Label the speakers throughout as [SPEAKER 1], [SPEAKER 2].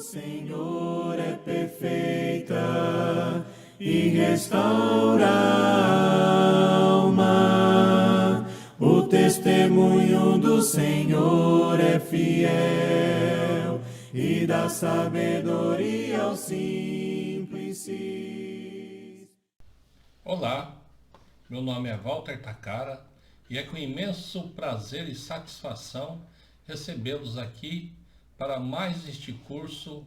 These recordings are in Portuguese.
[SPEAKER 1] Senhor é perfeita e restaura a alma. O testemunho do Senhor é fiel e dá sabedoria aos simples.
[SPEAKER 2] Olá, meu nome é Walter Takara e é com imenso prazer e satisfação recebê-los aqui para mais este curso,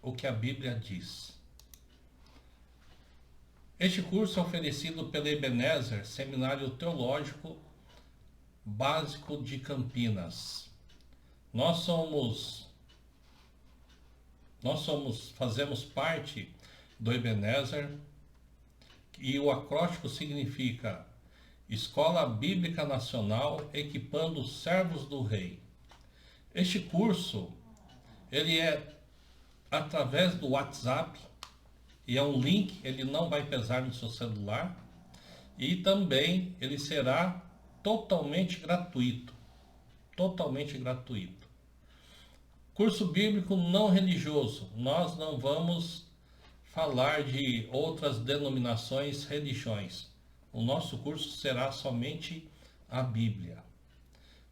[SPEAKER 2] O que a Bíblia diz. Este curso é oferecido pela Ebenezer, Seminário Teológico Básico de Campinas. Fazemos parte do Ebenezer e o acróstico significa Escola Bíblica Nacional Equipando Servos do Rei. Este curso, ele é através do WhatsApp e é um link, ele não vai pesar no seu celular e também ele será totalmente gratuito. Totalmente gratuito. Curso bíblico não religioso. Nós não vamos falar de outras denominações, religiões. O nosso curso será somente a Bíblia.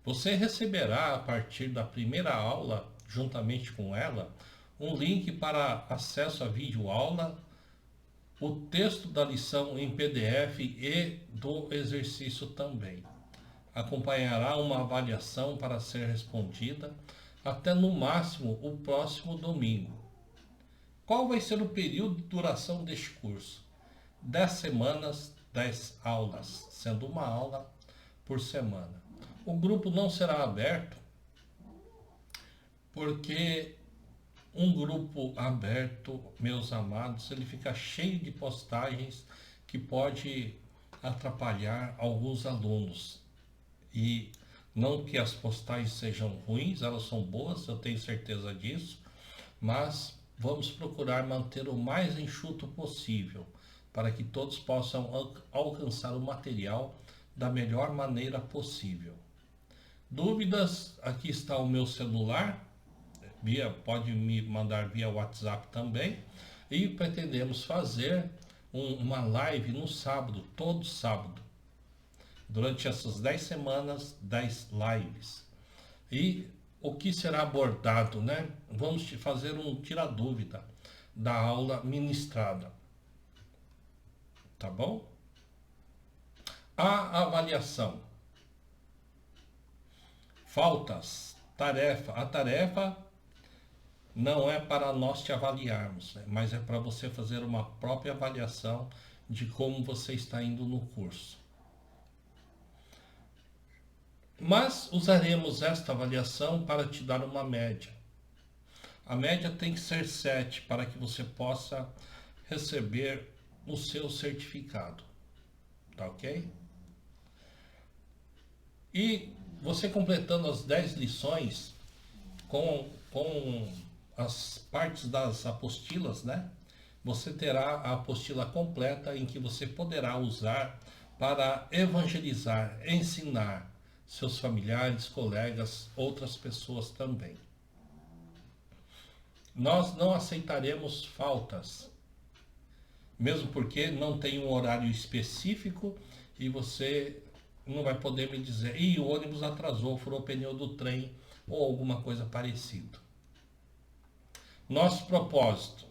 [SPEAKER 2] Você receberá a partir da primeira aula, juntamente com ela, um link para acesso à videoaula, o texto da lição em PDF e do exercício também. Acompanhará uma avaliação para ser respondida até no máximo o próximo domingo. Qual vai ser o período de duração deste curso? 10 semanas, 10 aulas, sendo uma aula por semana. O grupo não será aberto, porque um grupo aberto, meus amados, ele fica cheio de postagens que pode atrapalhar alguns alunos. E não que as postagens sejam ruins, elas são boas, eu tenho certeza disso, mas vamos procurar manter o mais enxuto possível, para que todos possam alcançar o material da melhor maneira possível. Dúvidas? Aqui está o meu celular, pode me mandar via WhatsApp também, e pretendemos fazer uma live no sábado, todo sábado, durante essas 10 semanas, 10 lives. E o que será abordado, né? Vamos fazer um tira-dúvida da aula ministrada. Tá bom? A avaliação. Faltas, tarefa. A tarefa não é para nós te avaliarmos, né? Mas é para você fazer uma própria avaliação de como você está indo no curso. Mas usaremos esta avaliação para te dar uma média. A média tem que ser 7 para que você possa receber o seu certificado. Tá ok? E você completando as 10 lições com as partes das apostilas, né? Você terá a apostila completa em que você poderá usar para evangelizar, ensinar seus familiares, colegas, outras pessoas também. Nós não aceitaremos faltas, mesmo porque não tem um horário específico e você não vai poder me dizer, o ônibus atrasou, furou o pneu do trem ou alguma coisa parecida. Nosso propósito: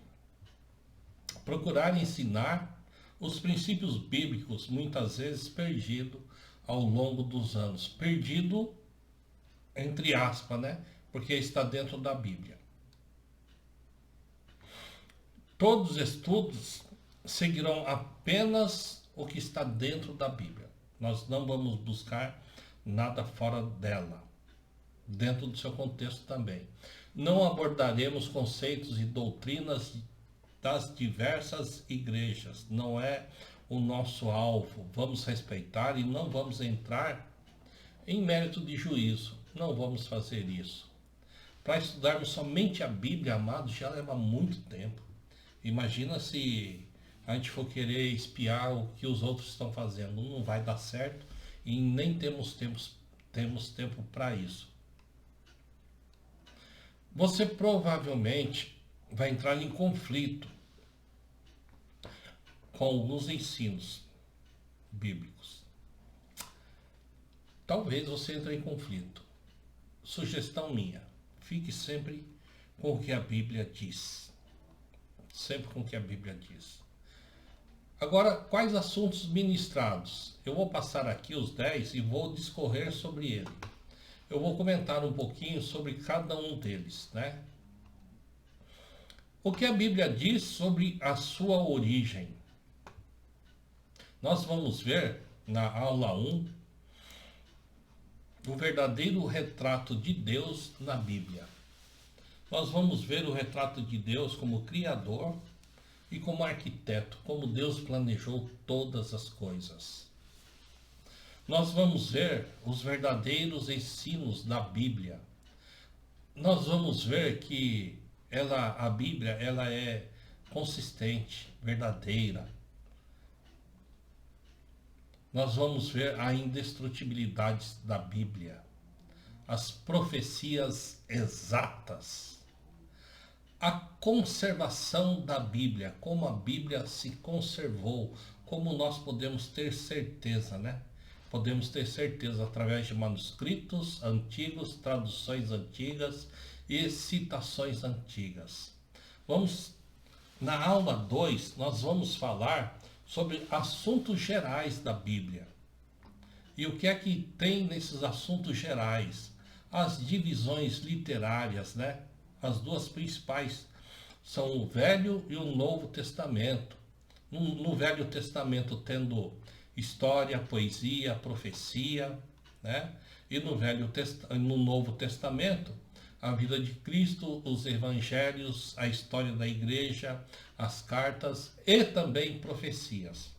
[SPEAKER 2] procurar ensinar os princípios bíblicos, muitas vezes perdido ao longo dos anos. Perdido, entre aspas, né? Porque está dentro da Bíblia. Todos os estudos seguirão apenas o que está dentro da Bíblia. Nós não vamos buscar nada fora dela, dentro do seu contexto também. Não abordaremos conceitos e doutrinas das diversas igrejas. Não é o nosso alvo. Vamos respeitar e não vamos entrar em mérito de juízo. Não vamos fazer isso. Para estudarmos somente a Bíblia, amados, já leva muito tempo. Imagina se a gente for querer espiar o que os outros estão fazendo. Não vai dar certo e nem temos tempo para isso. Você provavelmente vai entrar em conflito com alguns ensinos bíblicos. Talvez você entre em conflito. Sugestão minha, fique sempre com o que a Bíblia diz. Sempre com o que a Bíblia diz. Agora, quais assuntos ministrados? Eu vou passar aqui os 10 e vou discorrer sobre ele. Eu vou comentar um pouquinho sobre cada um deles, né? O que a Bíblia diz sobre a sua origem? Nós vamos ver na aula 1 o verdadeiro retrato de Deus na Bíblia. Nós vamos ver o retrato de Deus como Criador e como arquiteto, como Deus planejou todas as coisas. Nós vamos ver os verdadeiros ensinos da Bíblia. Nós vamos ver que a Bíblia ela é consistente, verdadeira. Nós vamos ver a indestrutibilidade da Bíblia, as profecias exatas, a conservação da Bíblia, como a Bíblia se conservou, como nós podemos ter certeza, né? Podemos ter certeza através de manuscritos antigos, traduções antigas e citações antigas. Na aula 2, nós vamos falar sobre assuntos gerais da Bíblia. E o que é que tem nesses assuntos gerais? As divisões literárias, né? As duas principais são o Velho e o Novo Testamento. No Velho Testamento tendo história, poesia, profecia, né? E no Novo Testamento, a vida de Cristo, os evangelhos, a história da igreja, as cartas e também profecias.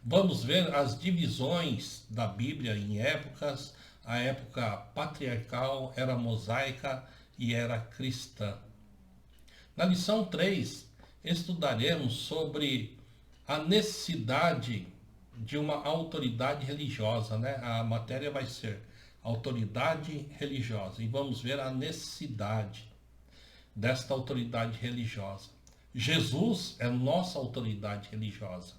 [SPEAKER 2] Vamos ver as divisões da Bíblia em épocas. A época patriarcal, era mosaica e era cristã. Na lição 3, estudaremos sobre a necessidade de uma autoridade religiosa, né? A matéria vai ser autoridade religiosa e vamos ver a necessidade desta autoridade religiosa. Jesus é nossa autoridade religiosa.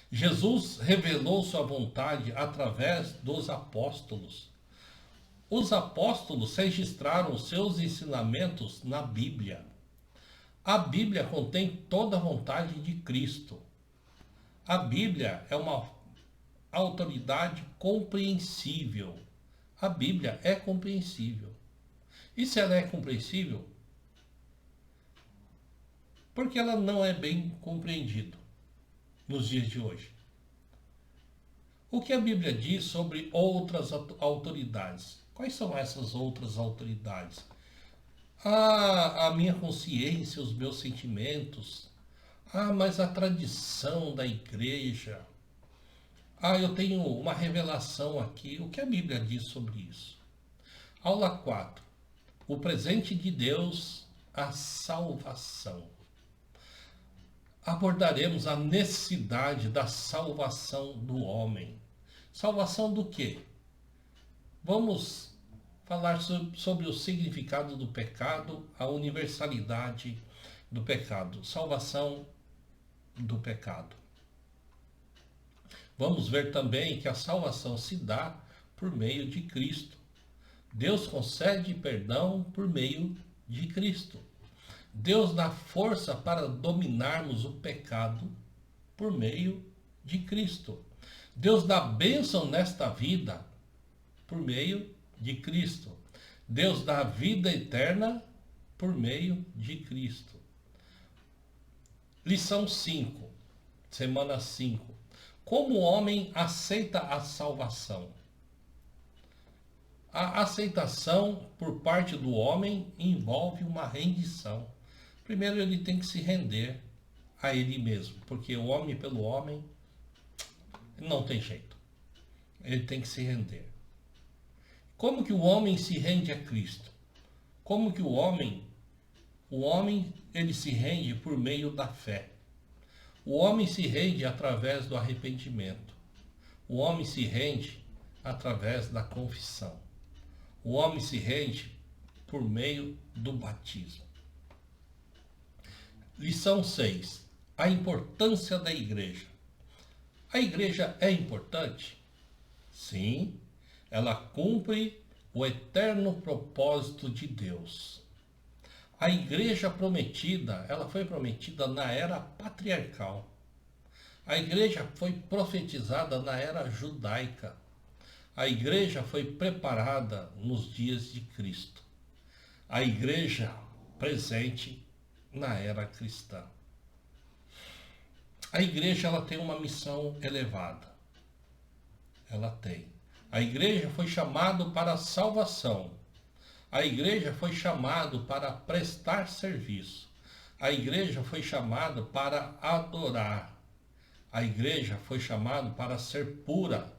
[SPEAKER 2] Jesus revelou sua vontade através dos apóstolos. Os apóstolos registraram seus ensinamentos na Bíblia. A Bíblia contém toda a vontade de Cristo. A Bíblia é uma autoridade compreensível. A Bíblia é compreensível. E se ela é compreensível? Porque ela não é bem compreendida nos dias de hoje. O que a Bíblia diz sobre outras autoridades? Quais são essas outras autoridades? A minha consciência, os meus sentimentos. Mas a tradição da igreja. Eu tenho uma revelação aqui. O que a Bíblia diz sobre isso? Aula 4. O presente de Deus, a salvação. Abordaremos a necessidade da salvação do homem. Salvação do quê? Vamos falar sobre o significado do pecado, a universalidade do pecado. Salvação do pecado. Vamos ver também que a salvação se dá por meio de Cristo. Deus concede perdão por meio de Cristo. Deus dá força para dominarmos o pecado por meio de Cristo. Deus dá bênção nesta vida por meio de Cristo. Deus dá vida eterna por meio de Cristo. Lição 5, semana 5. Como o homem aceita a salvação? A aceitação por parte do homem envolve uma rendição. Primeiro ele tem que se render a ele mesmo, porque o homem pelo homem não tem jeito. Ele tem que se render. Como que o homem se rende a Cristo? Como que o homem ele se rende por meio da fé. O homem se rende através do arrependimento. O homem se rende através da confissão. O homem se rende por meio do batismo. Lição 6. A importância da igreja. A igreja é importante? Sim, ela cumpre o eterno propósito de Deus. A igreja prometida, ela foi prometida na era patriarcal. A igreja foi profetizada na era judaica. A igreja foi preparada nos dias de Cristo. A igreja presente na era cristã. A igreja, ela tem uma missão elevada. Ela tem. A igreja foi chamada para a salvação. A igreja foi chamada para prestar serviço. A igreja foi chamada para adorar. A igreja foi chamada para ser pura.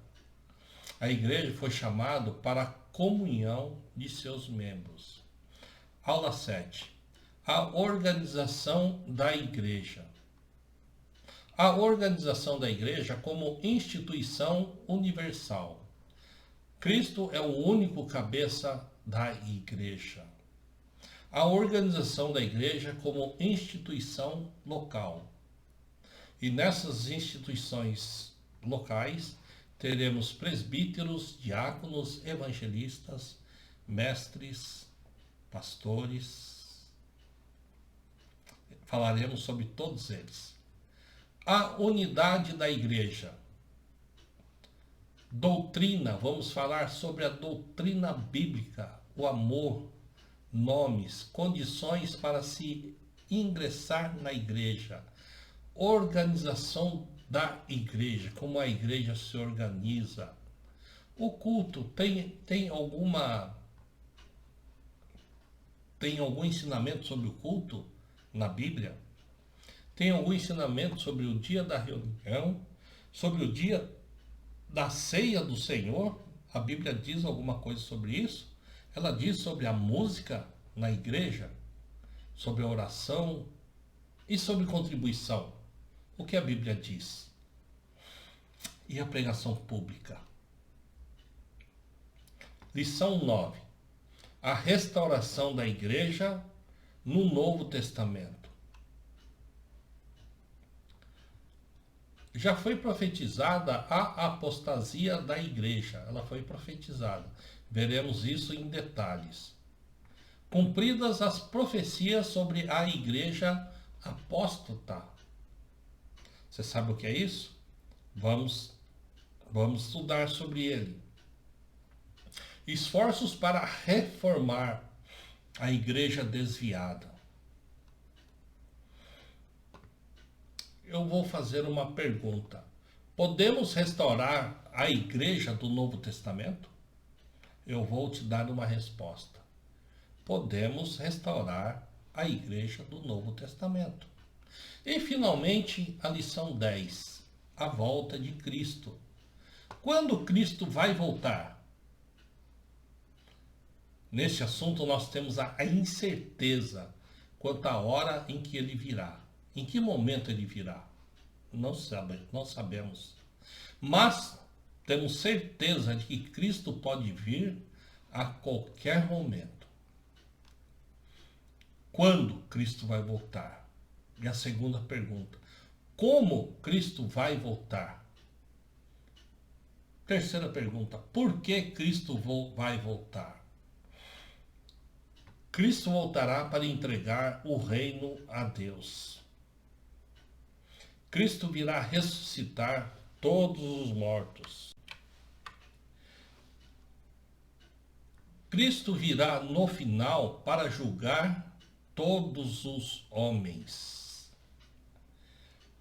[SPEAKER 2] A igreja foi chamada para a comunhão de seus membros. Aula 7. A organização da igreja. A organização da igreja como instituição universal. Cristo é o único cabeça da igreja. A organização da igreja como instituição local. E nessas instituições locais teremos presbíteros, diáconos, evangelistas, mestres, pastores. Falaremos sobre todos eles. A unidade da igreja. Doutrina, vamos falar sobre a doutrina bíblica, o amor, nomes, condições para se ingressar na igreja, organização da igreja, como a igreja se organiza. O culto tem algum ensinamento sobre o culto na Bíblia? Tem algum ensinamento sobre o dia da reunião, sobre o dia da ceia do Senhor? A Bíblia diz alguma coisa sobre isso? Ela diz sobre a música na igreja, sobre a oração e sobre contribuição. O que a Bíblia diz? E a pregação pública? Lição 9. A restauração da igreja no Novo Testamento. Já foi profetizada a apostasia da igreja. Ela foi profetizada. Veremos isso em detalhes. Cumpridas as profecias sobre a igreja apóstata. Você sabe o que é isso? Vamos estudar sobre ele. Esforços para reformar a igreja desviada. Eu vou fazer uma pergunta. Podemos restaurar a igreja do Novo Testamento? Eu vou te dar uma resposta. Podemos restaurar a igreja do Novo Testamento. E finalmente, a lição 10. A volta de Cristo. Quando Cristo vai voltar? Nesse assunto nós temos a incerteza quanto à hora em que ele virá. Em que momento ele virá? Não sabemos. Mas temos certeza de que Cristo pode vir a qualquer momento. Quando Cristo vai voltar? E a segunda pergunta: como Cristo vai voltar? Terceira pergunta: por que Cristo vai voltar? Cristo voltará para entregar o reino a Deus. Cristo virá ressuscitar todos os mortos. Cristo virá no final para julgar todos os homens.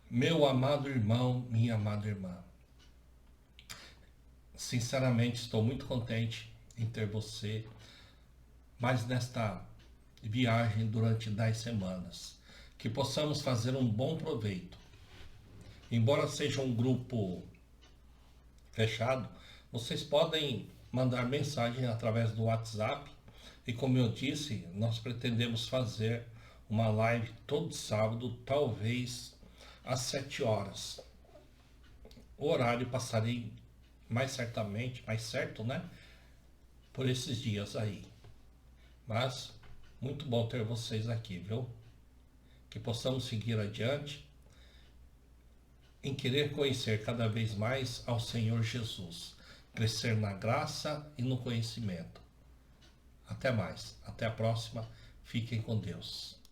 [SPEAKER 2] Meu amado irmão, minha amada irmã, sinceramente estou muito contente em ter você mais nesta viagem durante 10 semanas. Que possamos fazer um bom proveito. Embora seja um grupo fechado, vocês podem mandar mensagem através do WhatsApp. E como eu disse, nós pretendemos fazer uma live todo sábado, talvez às 7 horas. O horário passarei mais certo, né? Por esses dias aí. Mas muito bom ter vocês aqui, viu? Que possamos seguir adiante em querer conhecer cada vez mais ao Senhor Jesus, crescer na graça e no conhecimento. Até mais, até a próxima, fiquem com Deus.